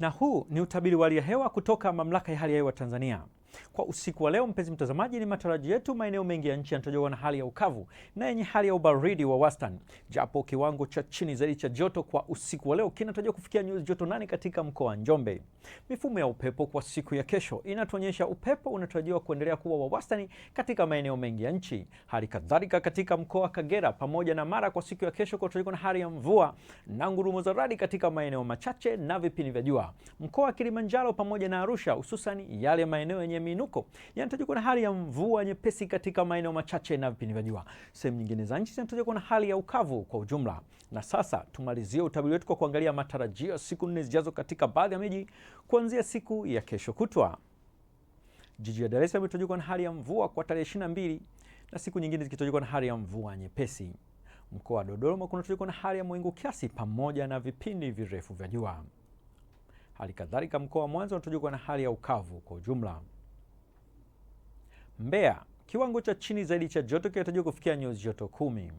Na huu ni utabiri wa hali ya hewa kutoka Mamlaka ya Hali ya Hewa Tanzania. Kwa usiku wa leo, mpenzi mtazamaji, ni matarajio yetu maeneo mengi ya nchi yanatarajiwa na hali ya ukavu na yenye hali ya ubaridi wa wastani, japo kiwango cha chini zaidi cha joto kwa usiku wa leo kinatarajiwa kufikia nyuzi joto 8 katika mkoa wa Njombe. Mifumo ya upepo kwa siku ya kesho inatuonyesha upepo unatarajiwa kuendelea kuwa wa wastani katika maeneo mengi ya nchi. Hali kadhalika katika mkoa wa Kagera pamoja na Mara kwa siku ya kesho kunatarajiwa na hali ya mvua na ngurumo za radi katika maeneo machache na vipindi vya jua. Mkoa wa Kilimanjaro pamoja na Arusha, hususan yale maeneo yenye minuko, yanatarajiwa na hali ya mvua nyepesi katika maeneo machache na vipindi vya jua. Sehemu nyingine za nchi zinatarajiwa na hali ya ukavu kwa ujumla. Na sasa tumalizie utabiri wetu kwa kuangalia matarajio ya siku 4 zijazo katika baadhi ya miji kuanzia siku ya kesho kutwa. Jiji la Dar es Salaam linatarajiwa na hali ya mvua kwa tarehe 22 na siku nyingine zikitarajiwa na hali ya mvua nyepesi. Mkoa wa Dodoma kunatarajiwa na hali ya mawingu kiasi pamoja na vipindi virefu vya jua. Hali kadhalika mkoa wa Mwanza unatarajiwa na hali ya ukavu kwa ujumla. Mbeya, kiwango cha chini zaidi cha joto kinatarajiwa kufikia nyuzi joto 10.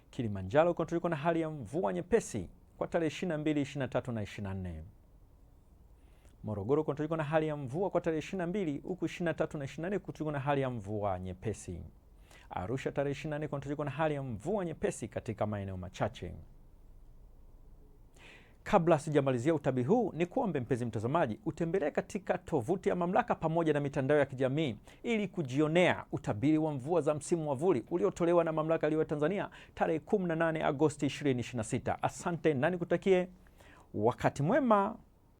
Kilimanjaro kunatarajiwa na hali ya mvua nyepesi kwa tarehe 22, 23 na 24. Morogoro kunatarajiwa na hali ya mvua kwa tarehe 22 huku 23 na 24 kunatarajiwa na hali ya mvua nyepesi. Arusha tarehe 24 kunatarajiwa na hali ya mvua nyepesi katika maeneo machache. Kabla sijamalizia utabiri huu, ni kuombe mpenzi mtazamaji utembelee katika tovuti ya mamlaka pamoja na mitandao ya kijamii ili kujionea utabiri wa mvua za msimu wa vuli uliotolewa na Mamlaka ya Hali ya Hewa Tanzania tarehe 18 Agosti 2026. Asante na nikutakie wakati mwema.